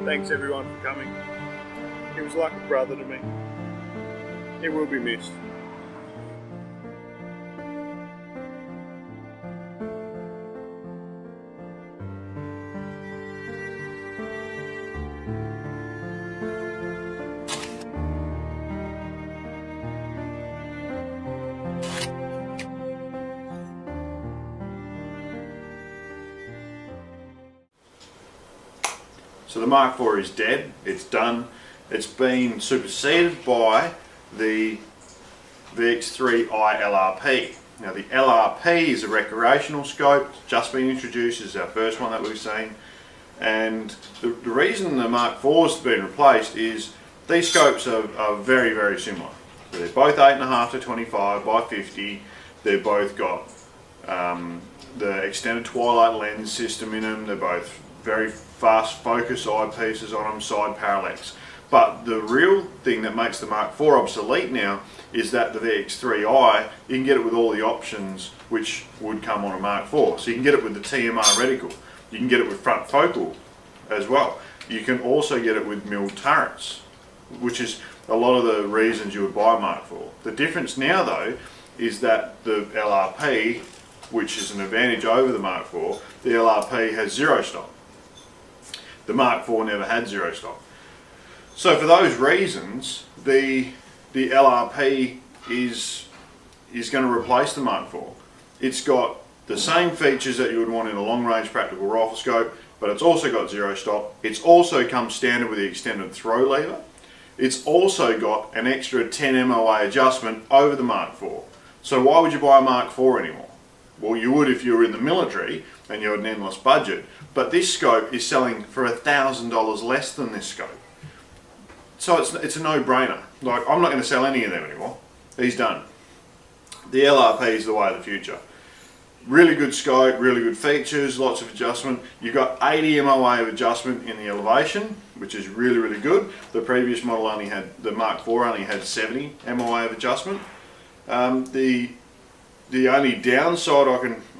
Thanks everyone for coming. He was like a brother to me. He will be missed. So the Mark IV is dead, it's done. It's been superseded by the VX-3i LRP. Now the LRP is a recreational scope, it's just been introduced, it's our first one that we've seen. And the reason the Mark IV's been replaced is these scopes are very, very similar. They're both 8.5 to 25 by 50. They've both got the extended twilight lens system in them. They're both very fast focus eyepieces on them, side parallax. But the real thing that makes the Mark IV obsolete now is that the VX-3i, you can get it with all the options which would come on a Mark IV. So you can get it with the TMR reticle, you can get it with front focal as well. You can also get it with milled turrets, which is a lot of the reasons you would buy a Mark IV. The difference now though is that the LRP, which is an advantage over the Mark IV, the LRP has zero stop. The Mark IV never had zero stop. So for those reasons, the LRP is going to replace the Mark IV. It's got the same features that you would want in a long-range practical rifle scope, but it's also got zero stop. It's also comes standard with the extended throw lever. It's also got an extra 10 MOA adjustment over the Mark IV. So why would you buy a Mark IV anymore? Well, you would if you were in the military and you had an endless budget, but this scope is selling for $1,000 less than this scope. So it's a no-brainer. Like, I'm not going to sell any of them anymore. He's done. The LRP is the way of the future. Really good scope, really good features, lots of adjustment. You've got 80 MOA of adjustment in the elevation, which is really, really good. The previous model only had, the Mark IV only had 70 MOA of adjustment. The only downside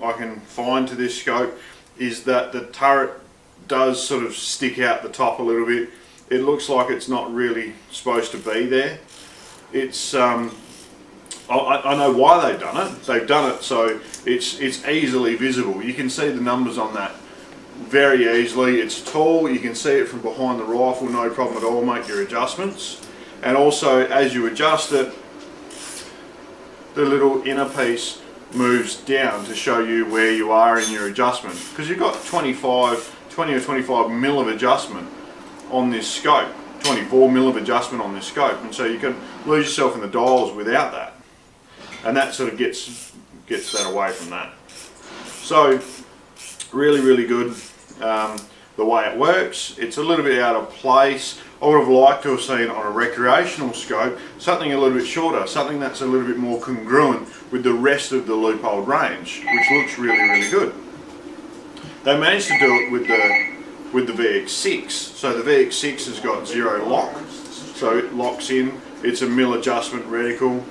I can find to this scope is that the turret does sort of stick out the top a little bit. It looks like it's not really supposed to be there. It's I know why they've done it. They've done it so it's easily visible. You can see the numbers on that very easily. It's tall. You can see it from behind the rifle, no problem at all. Make your adjustments, and also as you adjust it, the little inner piece moves down to show you where you are in your adjustment, because you've got 20 or 25 mil of adjustment on this scope, 24 mil of adjustment on this scope, and so you can lose yourself in the dials without that, and that sort of gets that away from that. So really, really good the way it works. It's a little bit out of place. I would have liked to have seen on a recreational scope something a little bit shorter, something that's a little bit more congruent with the rest of the Leupold range, which looks really, really good. They managed to do it with the VX6. So the VX6 has got zero lock, so it locks in. It's a mil adjustment reticle,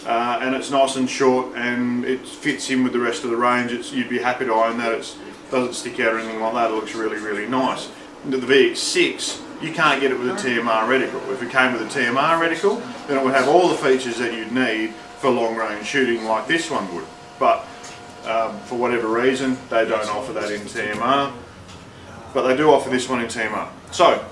and it's nice and short, and it fits in with the rest of the range. You'd be happy to own that. It doesn't stick out or anything like that. It looks really, really nice. The VX6, you can't get it with a TMR reticle. If it came with a TMR reticle, then it would have all the features that you'd need for long range shooting like this one would. But for whatever reason, they don't offer that in TMR. But they do offer this one in TMR. So,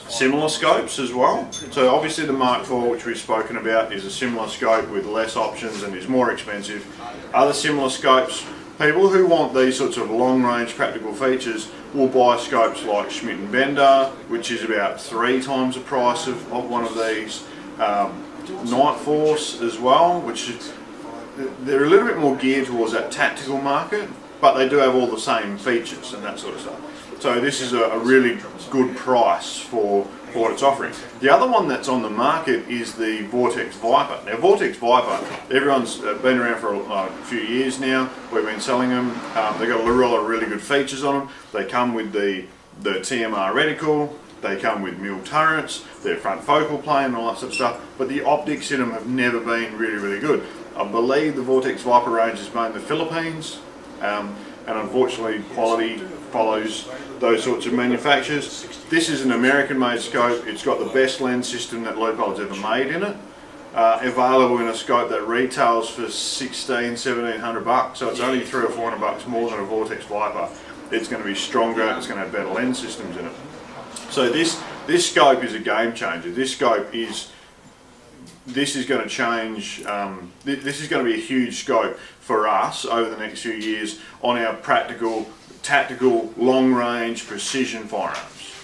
similar scopes as well. So obviously the Mark IV, which we've spoken about, is a similar scope with less options and is more expensive. Other similar scopes, people who want these sorts of long range practical features will buy scopes like Schmidt & Bender, which is about 3 times the price of one of these. Night Force as well, which is, they're a little bit more geared towards that tactical market, but they do have all the same features and that sort of stuff. So this is a really good price for what it's offering. The other one that's on the market is the Vortex Viper. Now Vortex Viper, everyone's been around for a few years now. We've been selling them. They've got a lot of really good features on them. They come with the TMR reticle. They come with milled turrets, their front focal plane and all that sort of stuff, but the optics in them have never been really, really good. I believe the Vortex Viper range is made in the Philippines, and unfortunately quality follows those sorts of manufacturers. This is an American made scope. It's got the best lens system that Leupold's ever made in it. Available in a scope that retails for $1,600-1,700, so it's only $300 or $400 more than a Vortex Viper. It's going to be stronger, it's going to have better lens systems in it. So this scope is a game changer. This is going to change, this is going to be a huge scope for us over the next few years on our practical, tactical, long range precision firearms.